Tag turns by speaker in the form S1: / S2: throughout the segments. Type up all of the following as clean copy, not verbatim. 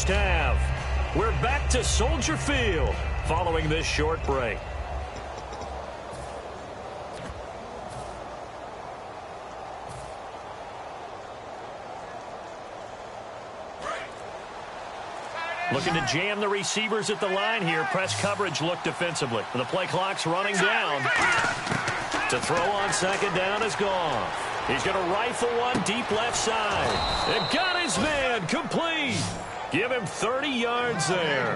S1: half. We're back to Soldier Field following this short break. Looking to jam the receivers at the line here. Press coverage look defensively. The play clock's running down. To throw on second down is gone. He's going to rifle one deep left side. And got his man complete. Give him 30 yards there.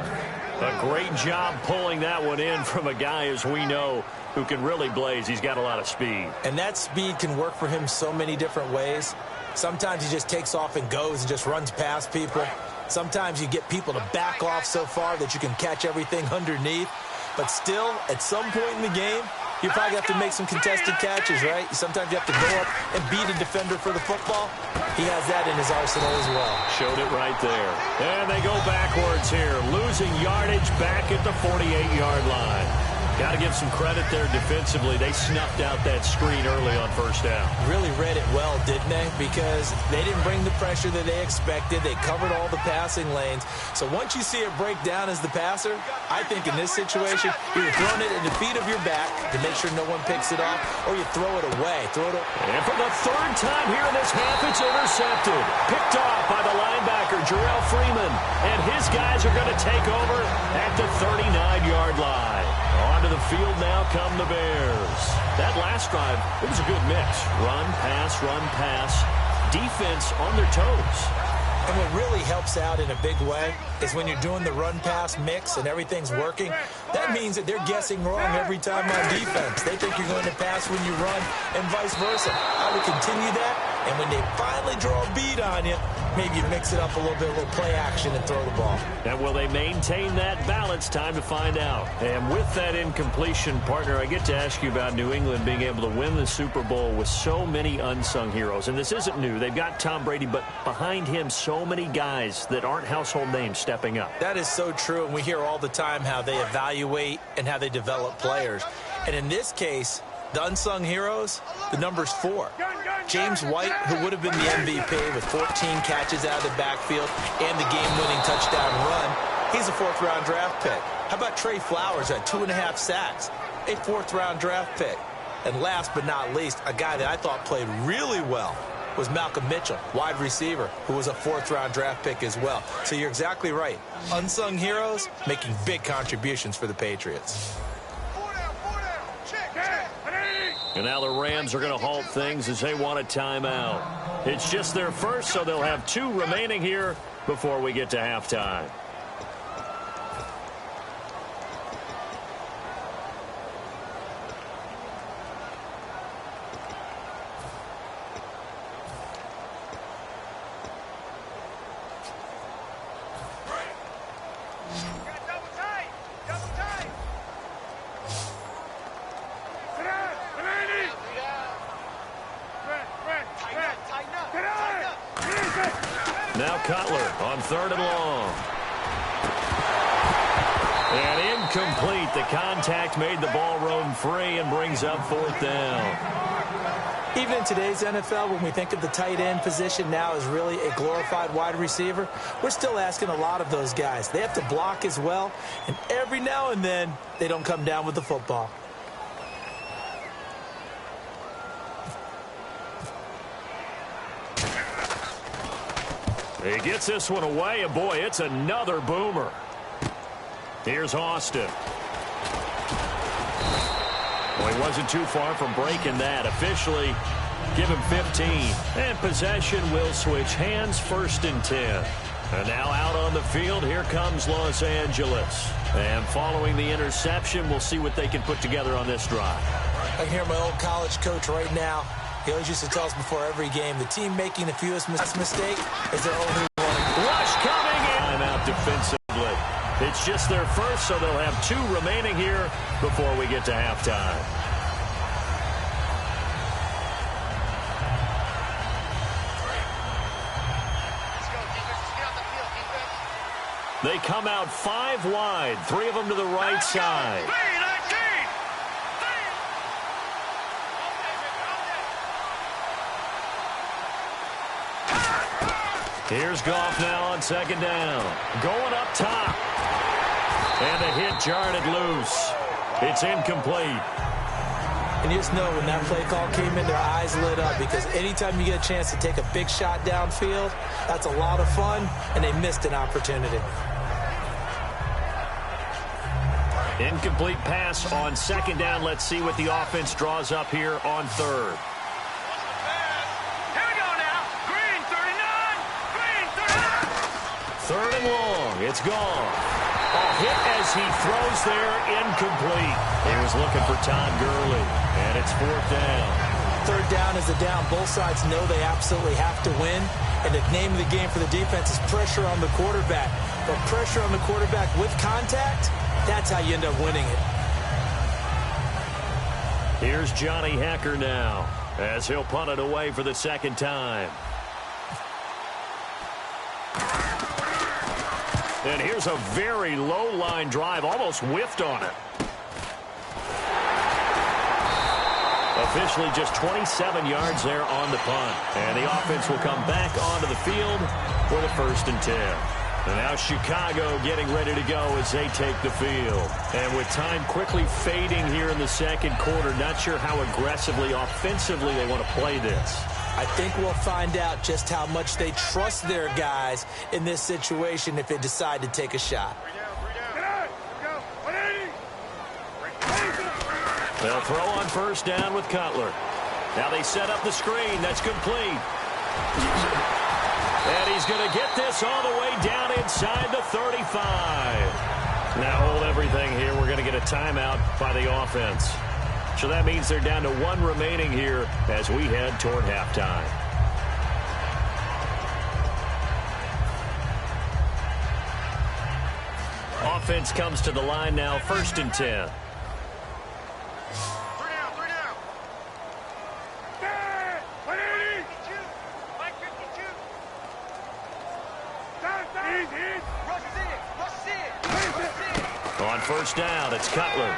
S1: A great job pulling that one in from a guy, as we know, who can really blaze. He's got a lot of speed.
S2: And that speed can work for him so many different ways. Sometimes he just takes off and goes and just runs past people. Sometimes you get people to back off so far that you can catch everything underneath. But still, at some point in the game, you probably have to make some contested catches, right? Sometimes you have to go up and beat a defender for the football. He has that in his arsenal as well.
S1: Showed it right there. And they go backwards here, losing yardage back at the 48-yard line. Got to give some credit there defensively. They snuffed out that screen early on first down.
S2: Really read it well, didn't they? Because they didn't bring the pressure that they expected. They covered all the passing lanes. So once you see it break down as the passer, I think in this situation, you're throwing it in the feet of your back to make sure no one picks it off, or you throw it away.
S1: And for the third time here in this half, it's intercepted. Picked off by the linebacker, Jarrell Freeman. And his guys are going to take over at the 39-yard line. Onto the field now come the Bears. That last drive, it was a good mix. Run, pass, defense on their toes.
S2: And what really helps out in a big way is when you're doing the run-pass mix and everything's working, that means that they're guessing wrong every time on defense. They think you're going to pass when you run and vice versa. I would continue that, and when they finally draw a bead on you, maybe you mix it up a little bit, a little play action, and throw the ball.
S1: And will they maintain that balance? Time to find out. And with that incompletion, partner, I get to ask you about New England being able to win the Super Bowl with so many unsung heroes. And this isn't new. They've got Tom Brady, but behind him, so many guys that aren't household names stepping up.
S2: That is so true, and we hear all the time how they evaluate and how they develop players. And in this case, the unsung heroes, the number's 4. James White, who would have been the MVP with 14 catches out of the backfield and the game-winning touchdown run, he's a 4th-round draft pick. How about Trey Flowers at 2.5 sacks, a 4th-round draft pick? And last but not least, a guy that I thought played really well was Malcolm Mitchell, wide receiver, who was a 4th-round draft pick as well. So you're exactly right. Unsung heroes making big contributions for the Patriots.
S1: And now the Rams are going to halt things as they want a timeout. It's just their first, so they'll have 2 remaining here before we get to halftime. Now Cutler on 3rd and long. And incomplete. The contact made the ball roam free and brings up 4th down.
S2: Even in today's NFL, when we think of the tight end position now as really a glorified wide receiver, we're still asking a lot of those guys. They have to block as well, and every now and then, they don't come down with the football.
S1: He gets this one away, and boy, it's another boomer. Here's Austin. Well, he wasn't too far from breaking that. Officially, give him 15. And possession will switch hands, 1st and 10. And now out on the field, here comes Los Angeles. And following the interception, we'll see what they can put together on this drive.
S2: I can hear my old college coach right now. He always used to tell us before every game, the team making the fewest mistake is their only one.
S1: Rush coming in. Timeout defensively. It's just their first, so they'll have 2 remaining here before we get to halftime. They come out 5 wide, 3 of them to the right side. Here's Goff now on second down. Going up top. And the hit jarred it loose. It's incomplete.
S2: And you just know when that play call came in, their eyes lit up, because anytime you get a chance to take a big shot downfield, that's a lot of fun, and they missed an opportunity.
S1: Incomplete pass on second down. Let's see what the offense draws up here on third.
S3: Here we go now. Green, 39. Green, 39.
S1: Third and long. It's gone. A hit as he throws there, incomplete. He was looking for Todd Gurley, and it's fourth down.
S2: Third down is the down. Both sides know they absolutely have to win, and the name of the game for the defense is pressure on the quarterback. But pressure on the quarterback with contact, that's how you end up winning it.
S1: Here's Johnny Hacker now, as he'll punt it away for the second time. And here's a very low-line drive, almost whiffed on it. Officially just 27 yards there on the punt. And the offense will come back onto the field for the 1st and 10. And now Chicago getting ready to go as they take the field. And with time quickly fading here in the second quarter, not sure how aggressively, offensively they want to play this.
S2: I think we'll find out just how much they trust their guys in this situation if they decide to take a shot.
S1: They'll throw on first down with Cutler. Now they set up the screen. That's complete. And he's going to get this all the way down inside the 35. Now hold everything here. We're going to get a timeout by the offense. So that means they're down to one remaining here as we head toward halftime. Offense comes to the line now, 1st and 10. On first down, it's Cutler.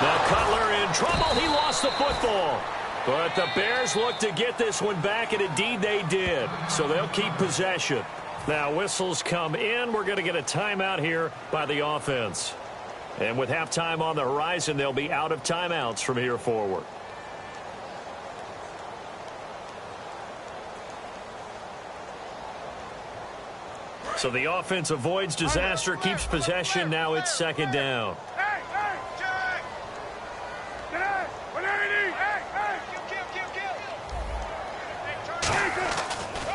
S1: Now Cutler in trouble. He lost the football. But the Bears look to get this one back, and indeed they did. So they'll keep possession. Now whistles come in. We're going to get a timeout here by the offense. And with halftime on the horizon, they'll be out of timeouts from here forward. So the offense avoids disaster, keeps possession. Now it's second down.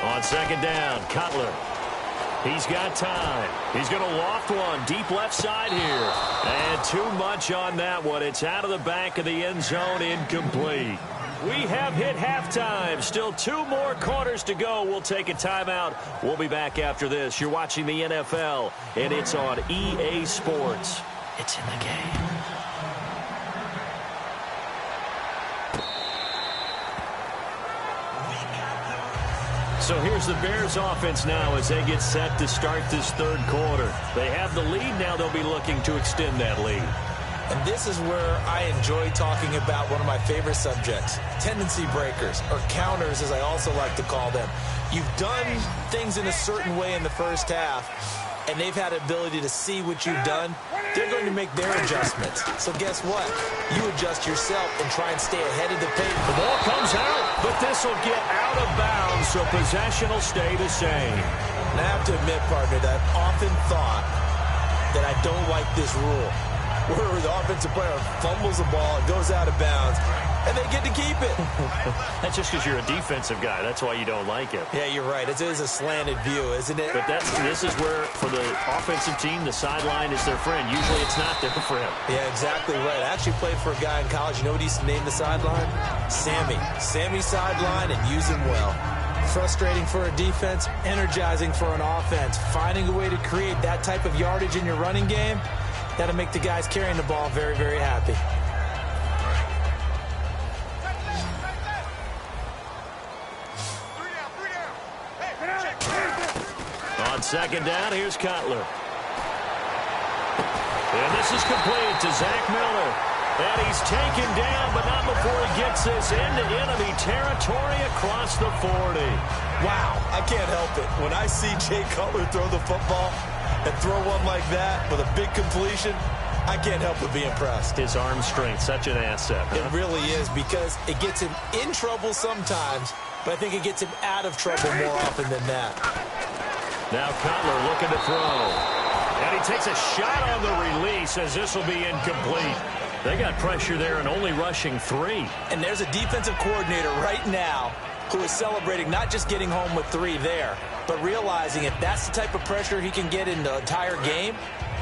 S1: On second down, Cutler. He's got time. He's going to loft one deep left side here. And too much on that one. It's out of the back of the end zone, incomplete. We have hit halftime. Still 2 more quarters to go. We'll take a timeout. We'll be back after this. You're watching the NFL, and it's on EA Sports. It's in the game. So here's the Bears offense now as they get set to start this third quarter. They have the lead. Now they'll be looking to extend that lead.
S2: And this is where I enjoy talking about one of my favorite subjects, tendency breakers, or counters as I also like to call them. You've done things in a certain way in the first half, and they've had the ability to see what you've done. They're going to make their adjustments. So guess what? You adjust yourself and try and stay ahead of the pace.
S1: The ball comes out, but this will get out of bounds, so possession will stay the same.
S2: And I have to admit, partner, that I've often thought that I don't like this rule, where the offensive player fumbles the ball, it goes out of bounds, and they get to keep it.
S1: That's just because you're a defensive guy. That's why you don't like it.
S2: Yeah, you're right. It is a slanted view, isn't it?
S1: But this is where, for the offensive team, the sideline is their friend. Usually it's not there for him.
S2: Yeah, exactly right. I actually played for a guy in college. You know what he used to name the sideline? Sammy. Sammy sideline, and use him well. Frustrating for a defense, energizing for an offense. Finding a way to create that type of yardage in your running game, that'll make the guys carrying the ball very, very happy.
S1: On second down, here's Cutler. And this is complete to Zach Miller. And he's taken down, but not before he gets this into enemy territory. territory across the 40.
S2: Wow, I can't help it. When I see Jay Cutler throw the football and throw one like that with a big completion, I can't help but be impressed.
S1: His arm strength, such an asset.
S2: It really is, because it gets him in trouble sometimes, but I think it gets him out of trouble more often than that.
S1: Now Cutler looking to throw. And he takes a shot on the release as this will be incomplete. They got pressure there and only rushing 3.
S2: And there's a defensive coordinator right now who is celebrating not just getting home with 3 there, but realizing if that's the type of pressure he can get in the entire game,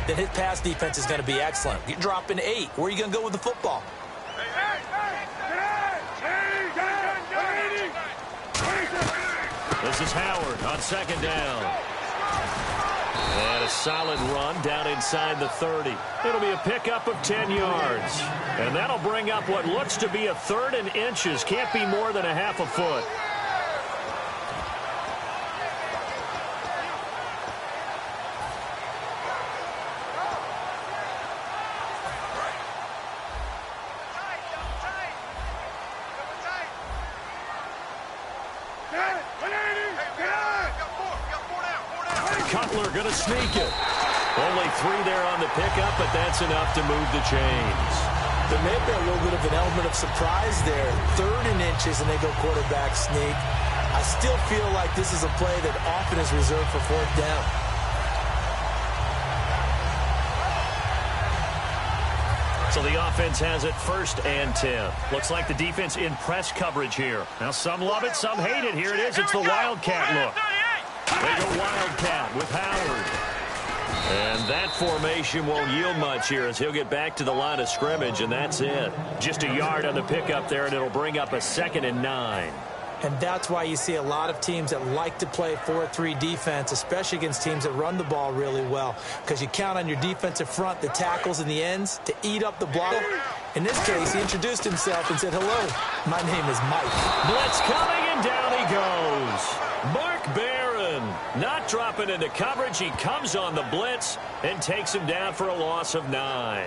S2: then his pass defense is going to be excellent. You're dropping 8. Where are you going to go with the football?
S1: This is Howard on second down. And a solid run down inside the 30. It'll be a pickup of 10 yards. And that'll bring up what looks to be a 3rd and inches. Can't be more than a half a foot. Cutler going to sneak it. Only 3 there on the pickup, but that's enough to move the chains.
S2: There may have been a little bit of an element of surprise there. 3rd and inches, and they go quarterback sneak. I still feel like this is a play that often is reserved for 4th down.
S1: So the offense has it 1st and 10. Looks like the defense in press coverage here. Now some love it, some hate it. Here it is. It's the Wildcat look. They go Wildcat with Howard. And that formation won't yield much here as he'll get back to the line of scrimmage, and that's it. Just a yard on the pickup there, and it'll bring up a 2nd and 9.
S2: And that's why you see a lot of teams that like to play 4-3 defense, especially against teams that run the ball really well, because you count on your defensive front, the tackles and the ends, to eat up the block. In this case, he introduced himself and said, "Hello, my name is Mike."
S1: Blitz coming, and down he goes. Mark Barron not dropping into coverage. He comes on the blitz and takes him down for a loss of 9.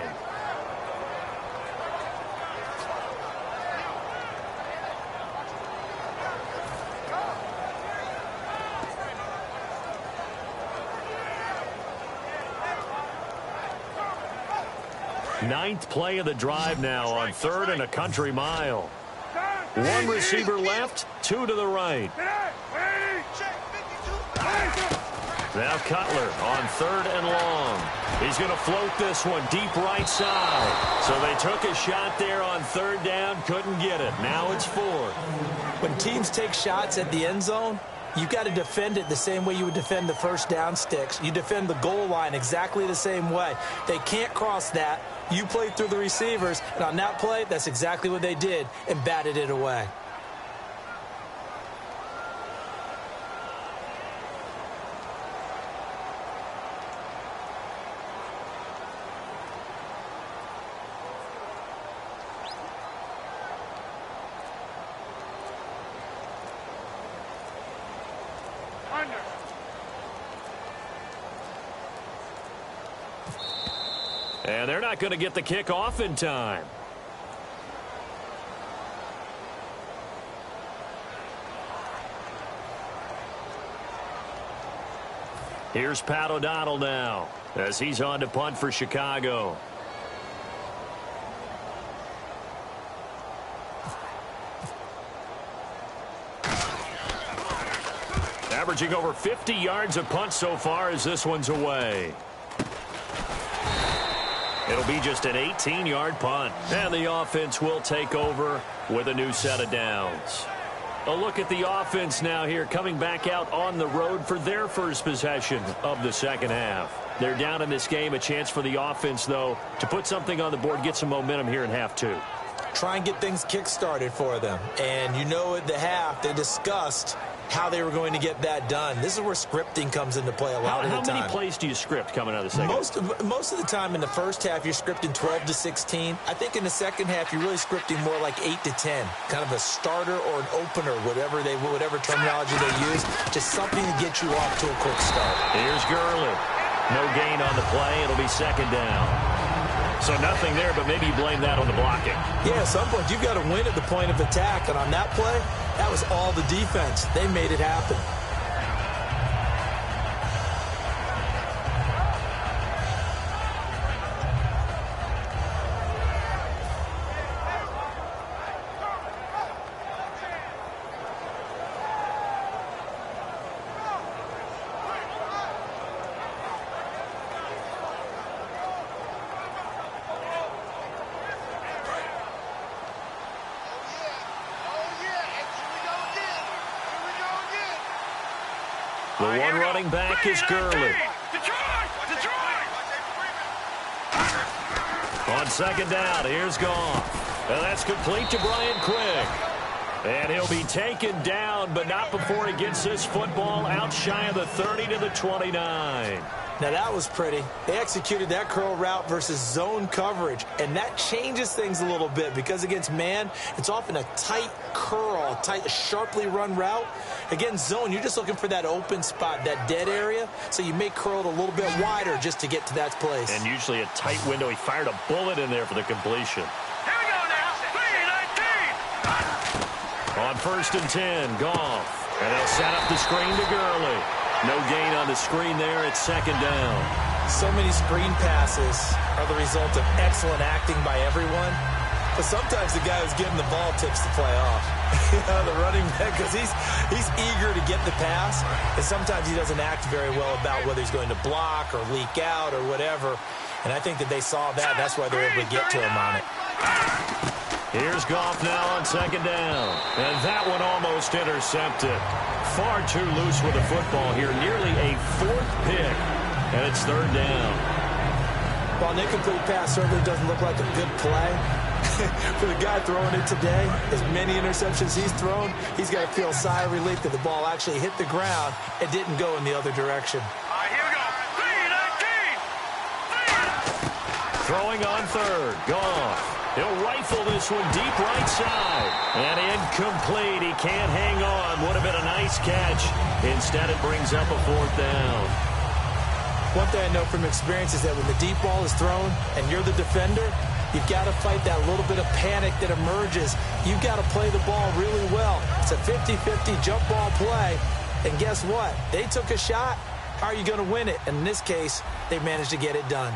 S1: Ninth play of the drive now on 3rd and a country mile. 1 receiver left, 2 to the right. Now Cutler on 3rd and long. He's going to float this one deep right side. So they took a shot there on 3rd down, couldn't get it. Now it's 4th.
S2: When teams take shots at the end zone, you've got to defend it the same way you would defend the 1st down sticks. You defend the goal line exactly the same way. They can't cross that. You played through the receivers, and on that play, that's exactly what they did and batted it away.
S1: And they're not going to get the kick off in time. Here's Pat O'Donnell now as he's on to punt for Chicago. Averaging over 50 yards a punt so far as this one's away. It'll be just an 18-yard punt. And the offense will take over with a new set of downs. A look at the offense now here, coming back out on the road for their first possession of the 2nd half. They're down in this game. A chance for the offense, though, to put something on the board, get some momentum here in half 2.
S2: Try and get things kick-started for them. And you know at the half, they discussed how they were going to get that done. This is where scripting comes into play a lot of the time.
S1: How many plays do you script coming out of the 2nd half?
S2: Most of the time in the 1st half, you're scripting 12 to 16. I think in the 2nd half, you're really scripting more like 8 to 10. Kind of a starter or an opener, whatever terminology they use. Just something to get you off to a quick start.
S1: Here's Gurley. No gain on the play. It'll be 2nd down. So nothing there, but maybe you blame that on the blocking.
S2: Yeah, at some point, you've got to win at the point of attack. And on that play, that was all the defense. They made it happen.
S1: The one running back is Gurley. On second down, here's Goff. And that's complete to Brian Quick. And he'll be taken down, but not before he gets this football out shy of the 30 to the 29.
S2: Now, that was pretty. They executed that curl route versus zone coverage, and that changes things a little bit because against man, it's often a tight curl, a tight, sharply run route. Against zone, you're just looking for that open spot, that dead area, so you may curl it a little bit wider just to get to that place.
S1: And usually a tight window. He fired a bullet in there for the completion.
S3: Here we go now. 3-19.
S1: On 1st and 10, Goff. And they'll set up the screen to Gurley. No gain on the screen there at second down.
S2: So many screen passes are the result of excellent acting by everyone. But sometimes the guy who's getting the ball tips the play off. The running back, because he's eager to get the pass. And sometimes he doesn't act very well about whether he's going to block or leak out or whatever. And I think that they saw that. That's why they were able to get to him on it.
S1: Here's Goff now on second down. And that one almost intercepted. Far too loose with the football here. Nearly a 4th pick. And it's 3rd down.
S2: While an incomplete pass certainly doesn't look like a good play, for the guy throwing it today, as many interceptions he's thrown, he's got to feel a sigh of relief that the ball actually hit the ground and didn't go in the other direction.
S3: All right, here we go. 3-19.
S1: Throwing on 3rd. Goff. He'll rifle this one deep right side. And incomplete. He can't hang on. Would have been a nice catch. Instead, it brings up a 4th down.
S2: One thing I know from experience is that when the deep ball is thrown and you're the defender, you've got to fight that little bit of panic that emerges. You've got to play the ball really well. It's a 50-50 jump ball play. And guess what? They took a shot. How are you going to win it? And in this case, they managed to get it done.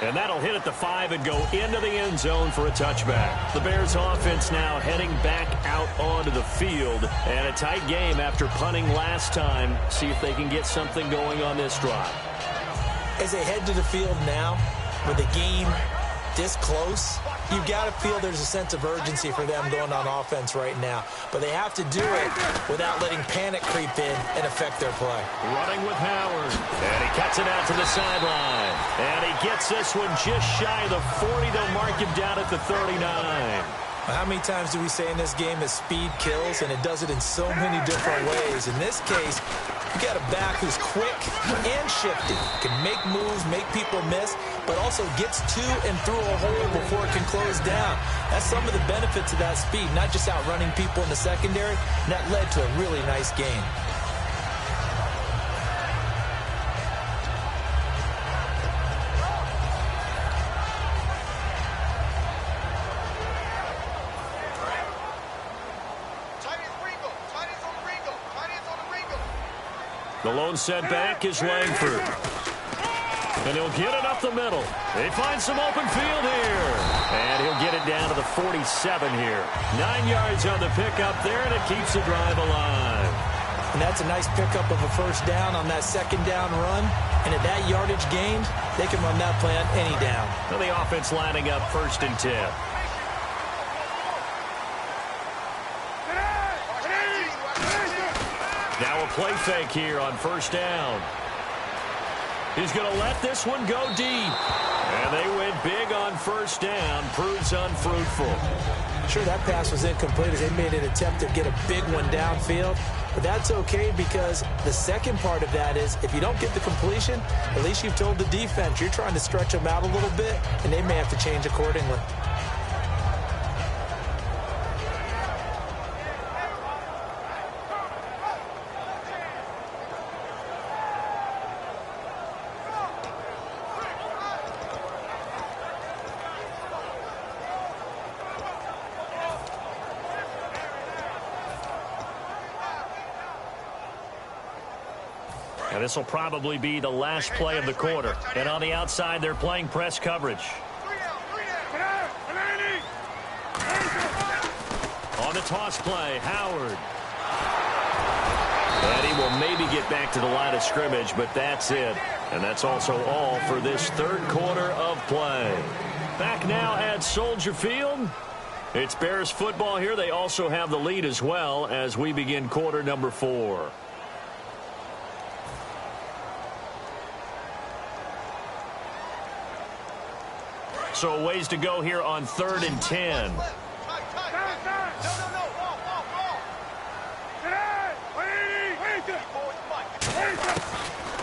S1: And that'll hit at the 5 and go into the end zone for a touchback. The Bears offense now heading back out onto the field. And a tight game after punting last time. See if they can get something going on this drive.
S2: As they head to the field now, with the game this close, you've got to feel there's a sense of urgency for them going on offense right now. But they have to do it without letting panic creep in and affect their play.
S1: Running with Howard. And he cuts it out to the sideline. And he gets this one just shy of the 40. They'll mark him down at the 39.
S2: How many times do we say in this game that speed kills, and it does it in so many different ways? In this case, you got a back who's quick and shifty, can make moves, make people miss, but also gets to and through a hole before it can close down. That's some of the benefits of that speed, not just outrunning people in the secondary, and that led to a really nice game.
S1: The lone setback is Langford. And he'll get it up the middle. They find some open field here. And he'll get it down to the 47 here. 9 yards on the pickup there, and it keeps the drive alive.
S2: And that's a nice pickup of a first down on that second down run. And at that yardage gained, they can run that play on any down.
S1: Well, the offense lining up 1st and 10. Now a play fake here on 1st down. He's going to let this one go deep. And they went big on 1st down. Proves unfruitful.
S2: Sure, that pass was incomplete as they made an attempt to get a big one downfield. But that's okay because the second part of that is if you don't get the completion, at least you've told the defense you're trying to stretch them out a little bit, and they may have to change accordingly.
S1: And this will probably be the last play of the quarter. And on the outside, they're playing press coverage. On the toss play, Howard. And he will maybe get back to the line of scrimmage, but that's it. And that's also all for this third quarter of play. Back now at Soldier Field. It's Bears football here. They also have the lead as well as we begin quarter number 4. So ways to go here on 3rd and 10.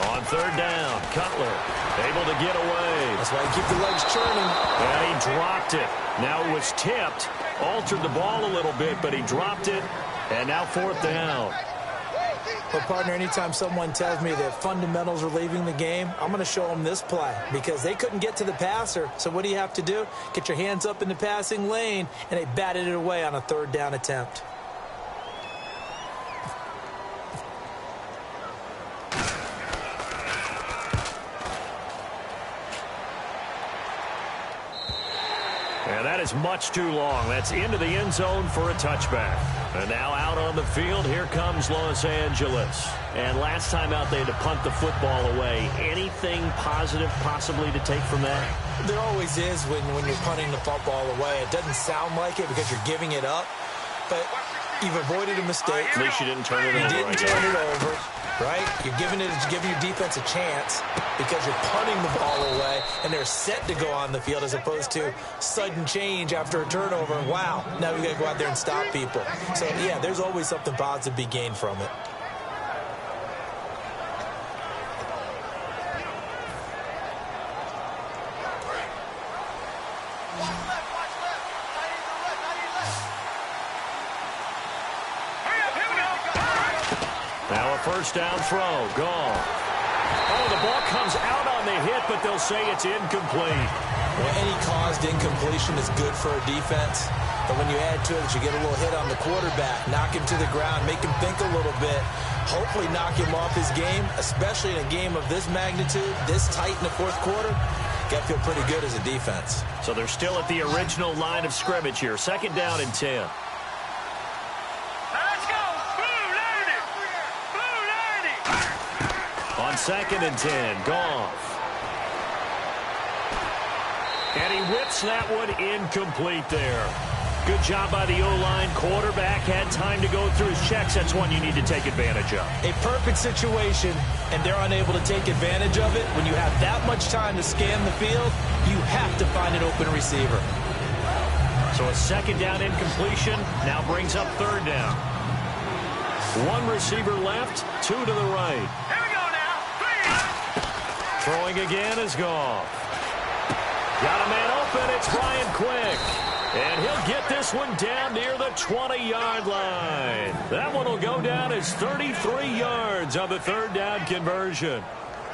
S1: On 3rd down, Cutler able to get away.
S2: That's why you keep the legs churning.
S1: And he dropped it. Now it was tipped, altered the ball a little bit, but he dropped it. And now 4th down.
S2: But, partner, anytime someone tells me that fundamentals are leaving the game, I'm going to show them this play because they couldn't get to the passer. So what do you have to do? Get your hands up in the passing lane, and they batted it away on a 3rd down attempt.
S1: And that is much too long. That's into the end zone for a touchback. And now out on the field, here comes Los Angeles. And last time out, they had to punt the football away. Anything positive possibly to take from that?
S2: There always is when you're punting the football away. It doesn't sound like it because you're giving it up. But you've avoided a mistake.
S1: At least you didn't turn it over.
S2: You didn't turn it over, right? You're giving your defense a chance because you're punting the ball away, and they're set to go on the field as opposed to sudden change after a turnover. And wow, now we got to go out there and stop people. So, yeah, there's always something positive to be gained from it.
S1: Now a first down throw, gone. Oh, the ball comes out on the hit, but they'll say it's incomplete.
S2: Well, any caused incompletion is good for a defense. But when you add to it that you get a little hit on the quarterback, knock him to the ground, make him think a little bit, hopefully knock him off his game, especially in a game of this magnitude, this tight in the 4th quarter, got to feel pretty good as a defense.
S1: So they're still at the original line of scrimmage here. 2nd down and 10. On 2nd and 10, Goff. And he whips that one incomplete there. Good job by the O-line. Quarterback had time to go through his checks. That's one you need to take advantage of.
S2: A perfect situation, and they're unable to take advantage of it. When you have that much time to scan the field, you have to find an open receiver.
S1: So a 2nd down incompletion now brings up 3rd down. 1 receiver left, 2 to the right. Throwing again is Goff. Got a man open. It's Brian Quick. And he'll get this one down near the 20-yard line. That one will go down as 33 yards on the 3rd down conversion.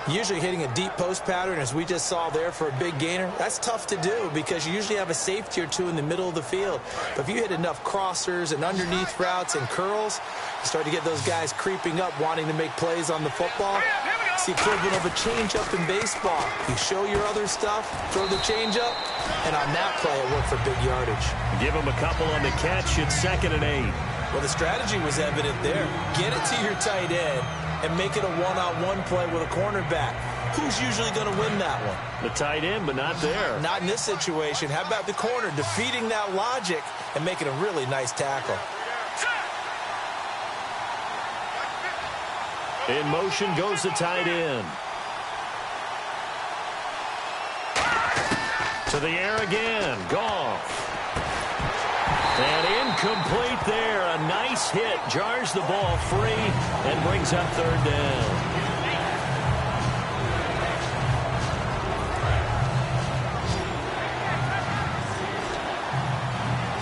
S2: Usually hitting a deep post pattern, as we just saw there for a big gainer, that's tough to do because you usually have a safety or two in the middle of the field. But if you hit enough crossers and underneath routes and curls, you start to get those guys creeping up, wanting to make plays on the football. It's the equivalent of a changeup in baseball. You show your other stuff, throw the changeup, and on that play, it worked for big yardage.
S1: Give him a couple on the catch. It's 2nd and 8.
S2: Well, the strategy was evident there. Get it to your tight end and make it a one-on-one play with a cornerback. Who's usually going to win that one?
S1: The tight end, but not there.
S2: Not in this situation. How about the corner defeating that logic and making a really nice tackle?
S1: In motion goes the tight end. To the air again. Goff. And incomplete there. A nice hit. Jars the ball free and brings up 3rd down.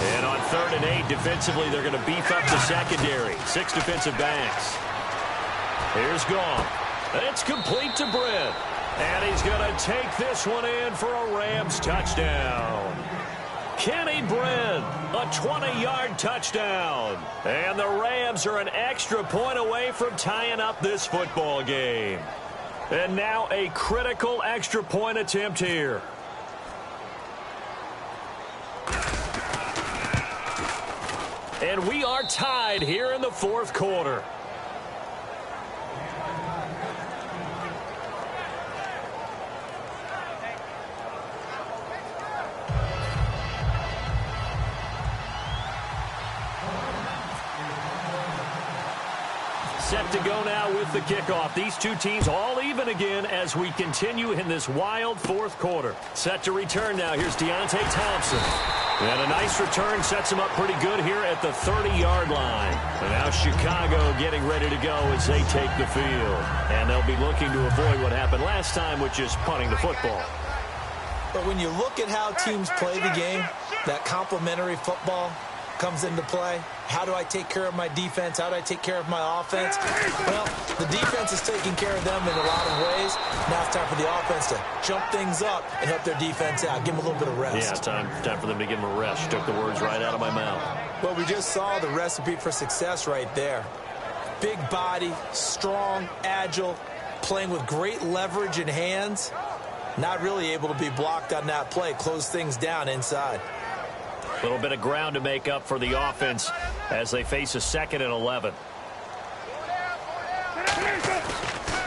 S1: And on 3rd and 8, defensively, they're going to beef up the secondary. 6 defensive backs. Here's Goff. It's complete to Britt. And he's going to take this one in for a Rams touchdown. KINGPINGREEN, a 20-yard touchdown. And the Rams are an extra point away from tying up this football game. And now a critical extra point attempt here. And we are tied here in the fourth quarter. Set to go now with the kickoff. These two teams all even again as we continue in this wild fourth quarter. Set to return now. Here's Deontay Thompson. And a nice return sets him up pretty good here at the 30-yard line. And now Chicago getting ready to go as they take the field. And they'll be looking to avoid what happened last time, which is punting the football.
S2: But when you look at how teams play the game, that complementary football comes into play. How do I take care of my defense? How do I take care of my offense? Well, the defense is taking care of them in a lot of ways. Now it's time for the offense to jump things up and help their defense out. Give them a little bit of rest.
S1: Yeah, time for them to give them a rest. Took the words right out of my mouth.
S2: Well, we just saw the recipe for success right there. Big body, strong, agile, playing with great leverage in hands. Not really able to be blocked on that play. Close things down inside.
S1: A little bit of ground to make up for the offense as they face a 2nd and 11.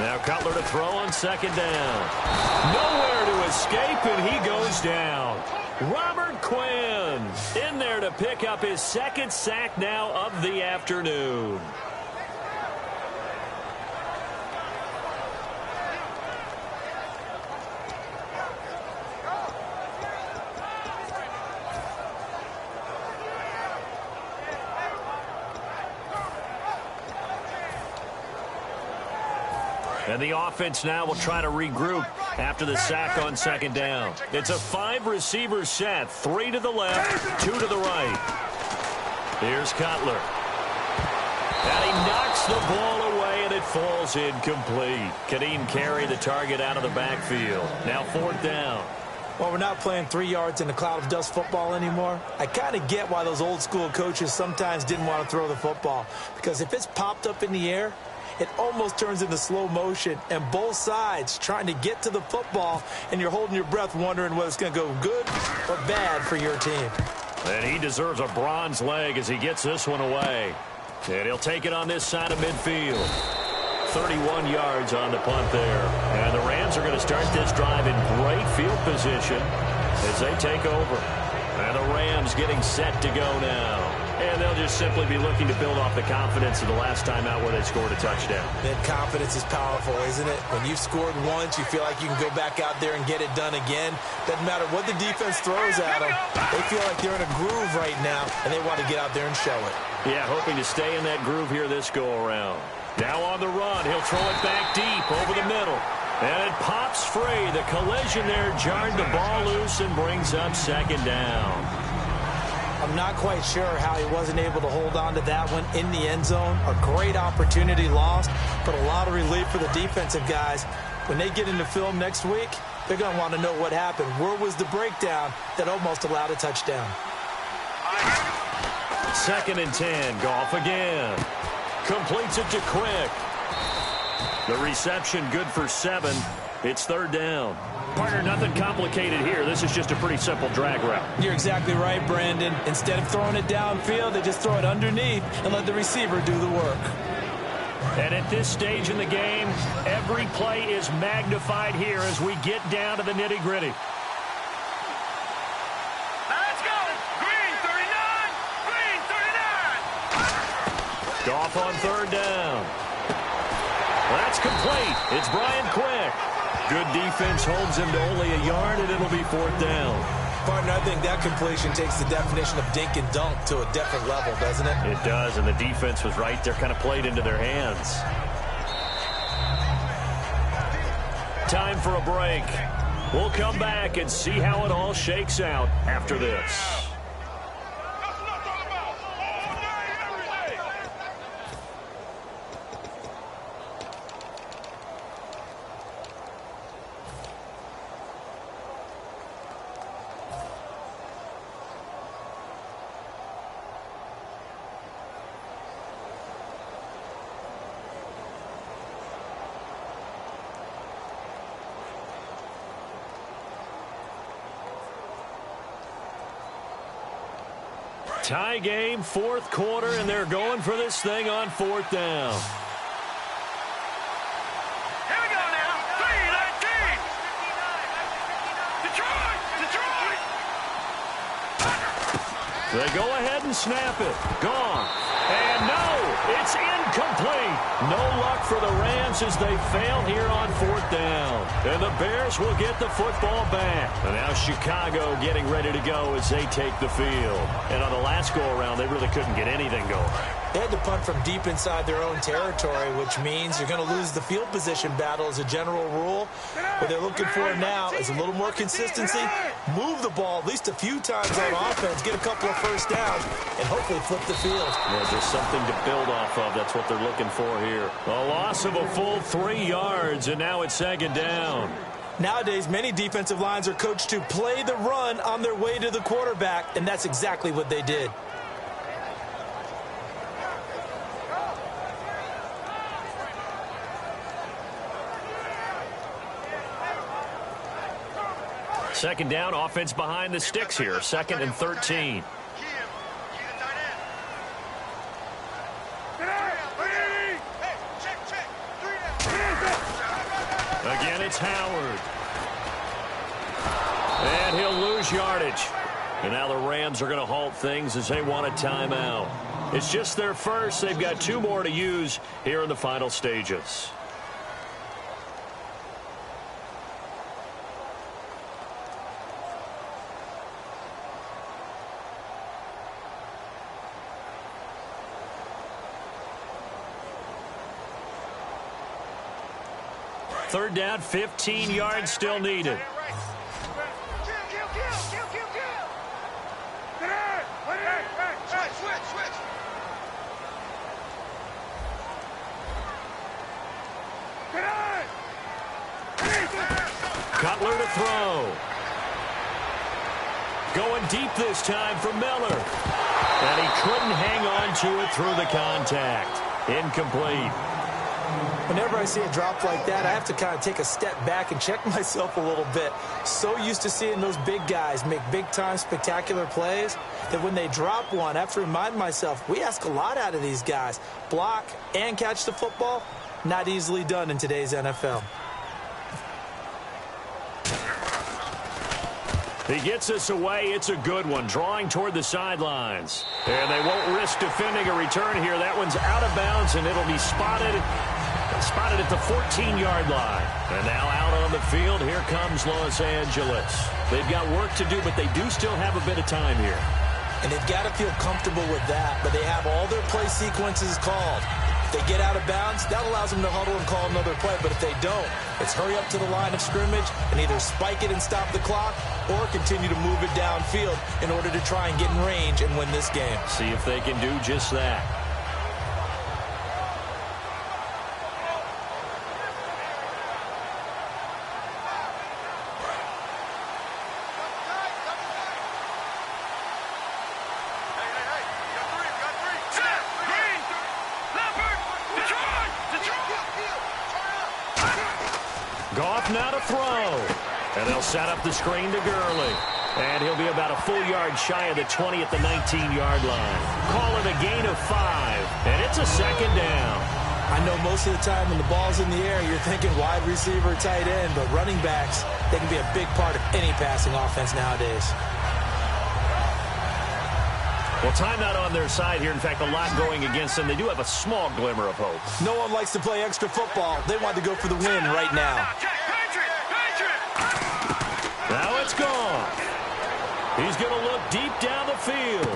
S1: Now Cutler to throw on 2nd down. Nowhere to escape, and he goes down. Robert Quinn in there to pick up his 2nd sack now of the afternoon. And the offense now will try to regroup after the sack on 2nd down. It's a 5-receiver set. 3 to the left, 2 to the right. Here's Cutler. And he knocks the ball away, and it falls incomplete. Kadeem Carey, the target, out of the backfield. Now 4th down.
S2: Well, we're not playing 3 yards in a cloud of dust football anymore. I kind of get why those old school coaches sometimes didn't want to throw the football. Because if it's popped up in the air, it almost turns into slow motion, and both sides trying to get to the football, and you're holding your breath wondering whether it's going to go good or bad for your team.
S1: And he deserves a bronze leg as he gets this one away. And he'll take it on this side of midfield. 31 yards on the punt there. And the Rams are going to start this drive in great field position as they take over. And the Rams getting set to go now. And they'll just simply be looking to build off the confidence of the last time out where they scored a touchdown.
S2: That confidence is powerful, isn't it? When you've scored once, you feel like you can go back out there and get it done again. Doesn't matter what the defense throws at them. They feel like they're in a groove right now, and they want to get out there and show it.
S1: Yeah, hoping to stay in that groove here this go-around. Now on the run, he'll throw it back deep over the middle. And it pops free. The collision there jarred the ball loose and brings up 2nd down.
S2: I'm not quite sure how he wasn't able to hold on to that one in the end zone. A great opportunity lost, but a lot of relief for the defensive guys. When they get into film next week, they're going to want to know what happened. Where was the breakdown that almost allowed a touchdown?
S1: 2nd and 10. Goff again. Completes it to Quick. The reception good for 7. It's 3rd down. Partner, nothing complicated here. This is just a pretty simple drag route.
S2: You're exactly right, Brandon. Instead of throwing it downfield, they just throw it underneath and let the receiver do the work.
S1: And at this stage in the game, every play is magnified here as we get down to the nitty-gritty.
S3: Let's go. Green 39. Green 39.
S1: Goff on 3rd down. That's complete. It's Brian Quick. Good defense holds him to only a yard, and it'll be 4th down.
S2: Partner, I think that completion takes the definition of dink and dunk to a different level, doesn't it?
S1: It does, and the defense was right there, kind of played into their hands. Time for a break. We'll come back and see how it all shakes out after this. Tie game, fourth quarter, and they're going for this thing on fourth down.
S3: Here we go now. 3-19. Detroit! Detroit!
S1: They go ahead and snap it. Gone. And no, it's incomplete. No luck for the Rams as they fail here on fourth down. And the Bears will get the football back. And now Chicago getting ready to go as they take the field. And on the last go-around, they really couldn't get anything going.
S2: They had to punt from deep inside their own territory, which means you're going to lose the field position battle as a general rule. What they're looking for now is a little more consistency, move the ball at least a few times on offense, get a couple of first downs, and hopefully flip the field.
S1: Yeah, just something to build off of. That's what they're looking for here. A loss of a full 3 yards, and now it's second down.
S2: Nowadays, many defensive lines are coached to play the run on their way to the quarterback, and that's exactly what they did.
S1: Second down, offense behind the sticks here. Second and 13. Again, it's Howard. And he'll lose yardage. And now the Rams are going to halt things as they want a timeout. It's just their first. They've got 2 more to use here in the final stages. Third down, 15 yards still needed. Cutler to throw. Going deep this time for Miller. And he couldn't hang on to it through the contact. Incomplete.
S2: Whenever I see a drop like that, I have to kind of take a step back and check myself a little bit. So used to seeing those big guys make big-time spectacular plays that when they drop one, I have to remind myself, we ask a lot out of these guys. Block and catch the football, not easily done in today's NFL.
S1: He gets us away. It's a good one. Drawing toward the sidelines. And they won't risk defending a return here. That one's out of bounds, and it'll be spotted at the 14-yard line. And now out on the field, here comes Los Angeles. They've got work to do, but they do still have a bit of time here.
S2: And they've got to feel comfortable with that, but they have all their play sequences called. If they get out of bounds, that allows them to huddle and call another play. But if they don't, it's hurry up to the line of scrimmage and either spike it and stop the clock or continue to move it downfield in order to try and get in range and win this game.
S1: See if they can do just that. Goff now to throw. And they'll set up the screen to Gurley. And he'll be about a full yard shy of the 20 at the 19-yard line. Call it a gain of 5. And it's a second down.
S2: I know most of the time when the ball's in the air, you're thinking wide receiver, tight end, but running backs, they can be a big part of any passing offense nowadays.
S1: Well, timeout on their side here. In fact, a lot going against them. They do have a small glimmer of hope.
S2: No one likes to play extra football. They want to go for the win right now.
S1: Now it's gone. He's going to look deep down the field.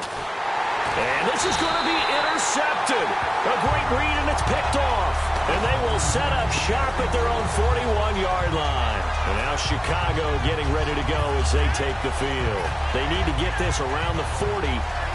S1: And this is going to be intercepted. A great read, and it's picked off. And they will set up shop at their own 41-yard line. And now Chicago getting ready to go as they take the field. They need to get this around the 40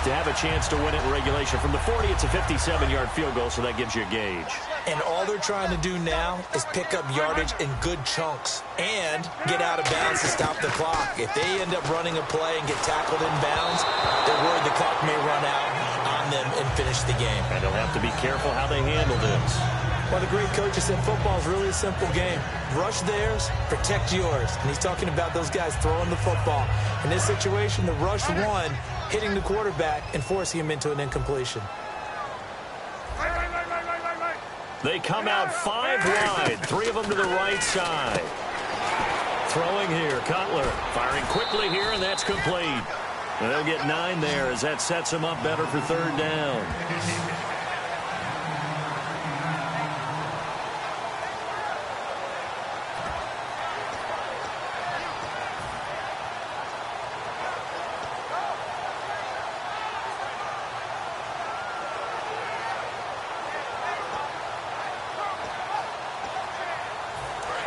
S1: to have a chance to win it in regulation. From the 40, it's a 57-yard field goal, so that gives you a gauge.
S2: And all they're trying to do now is pick up yardage in good chunks and get out of bounds to stop the clock. If they end up running a play and get tackled in bounds, they're worried the clock may run out on them and finish the game.
S1: And they'll have to be careful how they handle this.
S2: Well, the great coach has said football is really a simple game. Rush theirs, protect yours. And he's talking about those guys throwing the football. In this situation, the rush won, hitting the quarterback and forcing him into an incompletion.
S1: They come out 5 wide, 3 of them to the right side. Throwing here, Cutler firing quickly here, and that's complete. And they'll get 9 there as that sets them up better for 3rd down.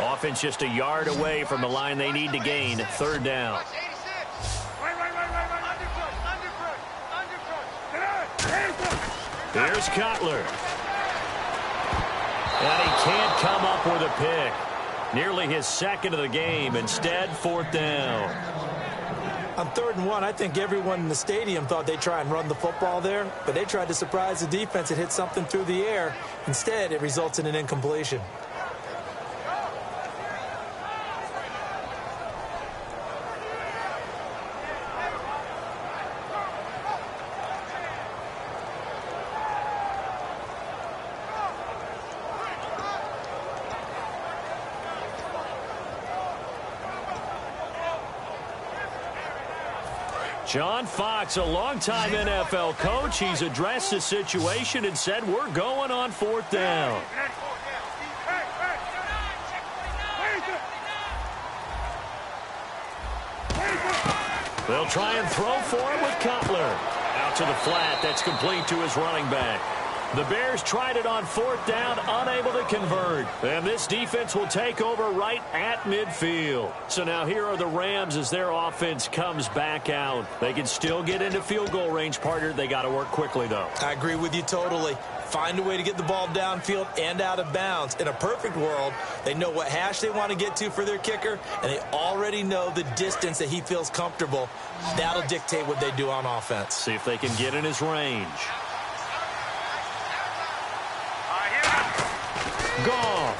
S1: Offense just a yard away from the line they need to gain. 3rd down. Here's Cutler. And he can't come up with a pick. Nearly his 2nd of the game. Instead, 4th down.
S2: On 3rd and 1, I think everyone in the stadium thought they'd try and run the football there, but they tried to surprise the defense and hit something through the air. Instead, it results in an incompletion.
S1: John Fox, a longtime NFL coach, he's addressed the situation and said, we're going on 4th down. They'll try and throw for him with Cutler. Out to the flat, that's complete to his running back. The Bears tried it on 4th down, unable to convert. And this defense will take over right at midfield. So now here are the Rams as their offense comes back out. They can still get into field goal range, partner. They got to work quickly, though.
S2: I agree with you totally. Find a way to get the ball downfield and out of bounds. In a perfect world, they know what hash they want to get to for their kicker, and they already know the distance that he feels comfortable. That'll dictate what they do on offense.
S1: See if they can get in his range. Goff.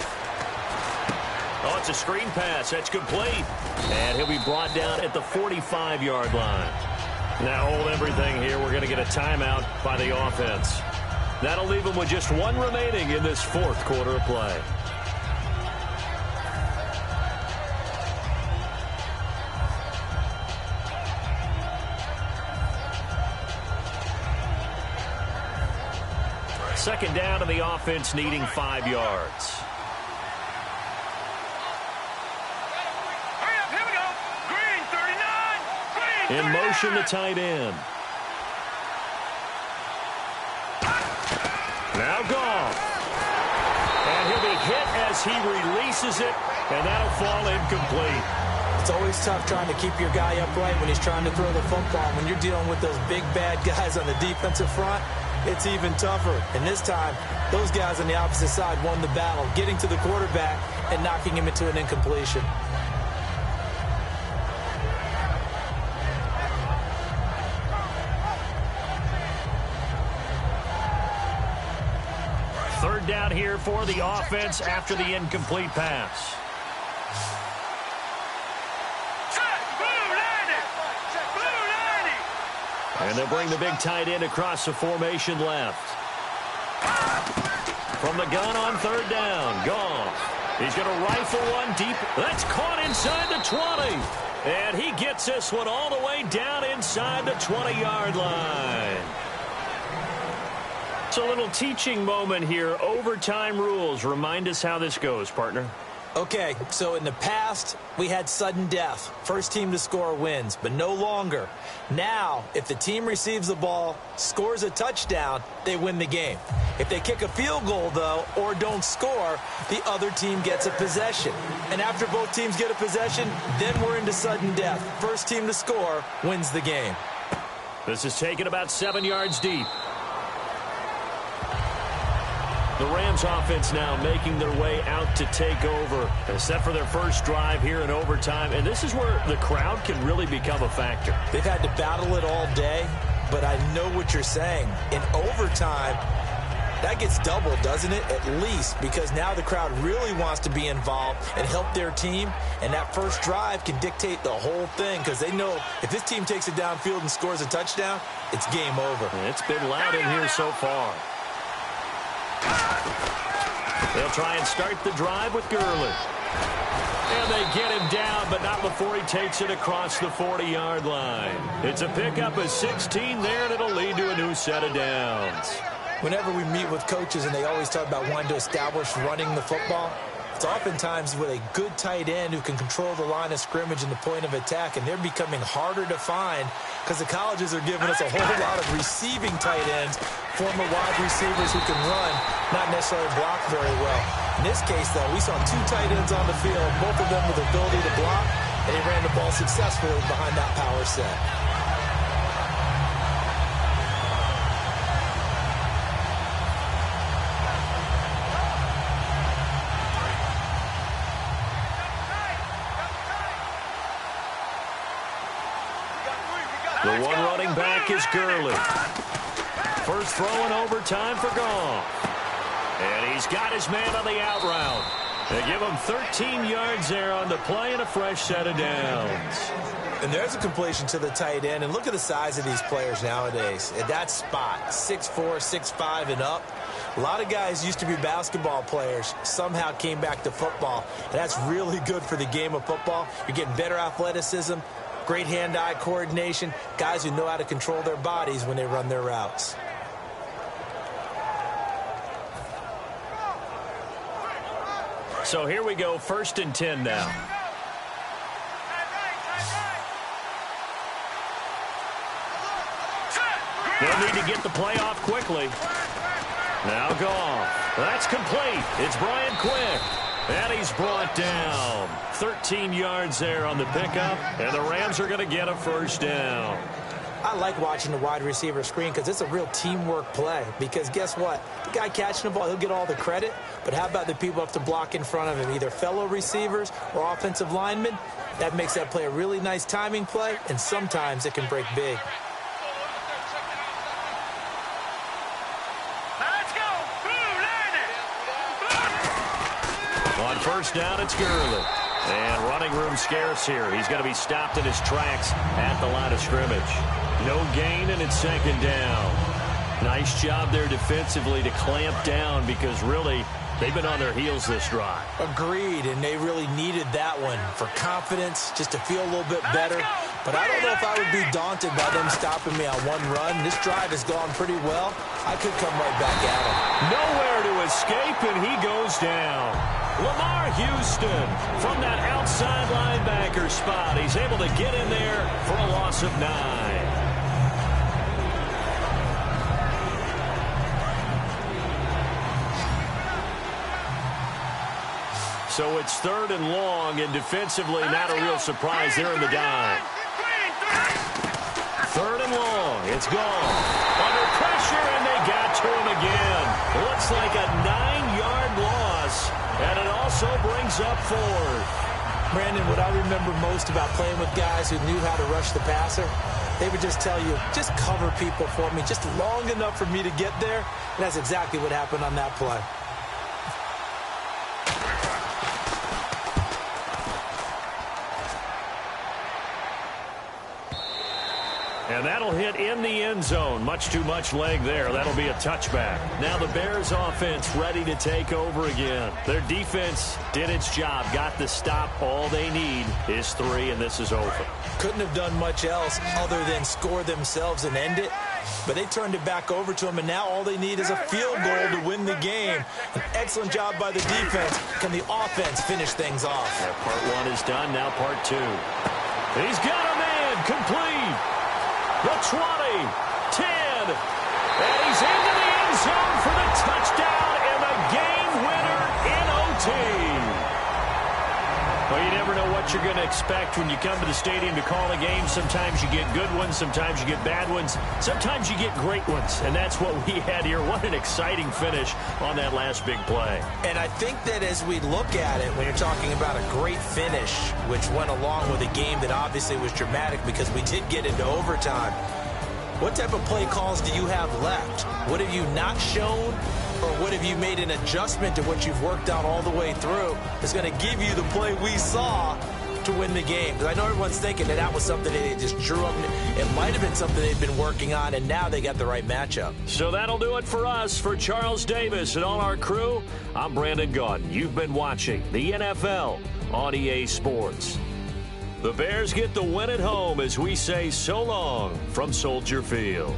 S1: Oh, it's a screen pass. That's complete. And he'll be brought down at the 45-yard line. Now hold everything here. We're going to get a timeout by the offense. That'll leave them with just 1 remaining in this 4th quarter of play. Second down to the offense, needing 5 yards.
S3: Hurry up, here we go. Green, 39. Green, 39.
S1: In motion, the tight end. Now Goff. And he'll be hit as he releases it, and that'll fall incomplete.
S2: It's always tough trying to keep your guy upright when he's trying to throw the football. When you're dealing with those big, bad guys on the defensive front, it's even tougher. And this time, those guys on the opposite side won the battle, getting to the quarterback and knocking him into an incompletion.
S1: Third down here for the offense after the incomplete pass. And they'll bring the big tight end across the formation left. From the gun on 3rd down, Goff. He's going to rifle one deep. That's caught inside the 20. And he gets this one all the way down inside the 20-yard line. It's a little teaching moment here. Overtime rules. Remind us how this goes, partner.
S2: Okay, so in the past, we had sudden death. First team to score wins, but no longer. Now, if the team receives the ball, scores a touchdown, they win the game. If they kick a field goal, though, or don't score, the other team gets a possession. And after both teams get a possession, then we're into sudden death. First team to score wins the game.
S1: This is taken about 7 yards deep. The Rams offense now making their way out to take over. Set for their first drive here in overtime. And this is where the crowd can really become a factor.
S2: They've had to battle it all day, but I know what you're saying. In overtime, That gets doubled, doesn't it? At least, because now the crowd really wants to be involved and help their team, and that first drive can dictate the whole thing because they know if this team takes it downfield and scores a touchdown, it's game over.
S1: It's been loud in here so far. They'll try and start the drive with Gurley. And they get him down, but not before he takes it across the 40-yard line. It's a pickup of 16 there, and it'll lead to a new set of downs.
S2: Whenever we meet with coaches and they always talk about wanting to establish running the football, it's oftentimes with a good tight end who can control the line of scrimmage and the point of attack, and they're becoming harder to find because the colleges are giving us a whole lot of receiving tight ends, former wide receivers who can run, not necessarily block very well. In this case, though, we saw two tight ends on the field, both of them with the ability to block, and he ran the ball successfully behind that power set.
S1: The one running back is Gurley. First throw in overtime for Goff. And he's got his man on the out route. They give him 13 yards there on the play and a fresh set of downs.
S2: And there's a completion to the tight end. And look at the size of these players nowadays. At that spot, 6'4", 6'5", and up. A lot of guys used to be basketball players, somehow came back to football. And that's really good for the game of football. You're getting better athleticism, great hand-eye coordination, guys who know how to control their bodies when they run their routes.
S1: So here we go, 1st and 10 now. They'll need to get the play off quickly. Now Goff. That's complete. It's Brian Quick. And he's brought down. 13 yards there on the pickup, and the Rams are going to get a first down.
S2: I like watching the wide receiver screen because it's a real teamwork play. Because guess what? The guy catching the ball, he'll get all the credit. But how about the people up to block in front of him, either fellow receivers or offensive linemen? That makes that play a really nice timing play, and sometimes it can break big.
S1: On first down, it's Gurley. And running room scarce here. He's going to be stopped in his tracks at the line of scrimmage. No gain, and it's 2nd down. Nice job there defensively to clamp down because really they've been on their heels this drive.
S2: Agreed, and they really needed that one for confidence, just to feel a little bit better. But I don't know if I would be daunted by them stopping me on one run. This drive has gone pretty well. I could come right back at him.
S1: Nowhere to escape, and he goes down. Lamar Houston from that outside linebacker spot. He's able to get in there for a loss of 9. So it's 3rd and long, and defensively not a real surprise there in the dime. 3rd and long. It's gone. Under pressure, and they got to him again. Looks like a 9-yard loss, and it also brings up 4th.
S2: Brandon, what I remember most about playing with guys who knew how to rush the passer, they would just tell you, just cover people for me, just long enough for me to get there. And that's exactly what happened on that play.
S1: And that'll hit in the end zone. Much too much leg there. That'll be a touchback. Now the Bears offense ready to take over again. Their defense did its job, got the stop. All they need is 3, and this is over.
S2: Couldn't have done much else other than score themselves and end it. But they turned it back over to them, and now all they need is a field goal to win the game. An excellent job by the defense. Can the offense finish things off?
S1: Yeah, part 1 is done. Now part 2. He's got a man complete. The 20, 10, and he's into the end zone for the touchdown and the game winner in OT. Well, you never know what you're going to expect when you come to the stadium to call a game. Sometimes you get good ones, sometimes you get bad ones, sometimes you get great ones, and that's what we had here. What an exciting finish on that last big play.
S2: And I think that as we look at it, when you're talking about a great finish, which went along with a game that obviously was dramatic because we did get into overtime, what type of play calls do you have left? What have you not shown? or what have you made an adjustment to what you've worked out all the way through is going to give you the play we saw to win the game. Because I know everyone's thinking that was something they just drew up. It might have been something they've been working on, and now they got the right matchup.
S1: So that'll do it for us. For Charles Davis and all our crew, I'm Brandon Gaudin. You've been watching the NFL on EA Sports. The Bears get the win at home as we say so long from Soldier Field.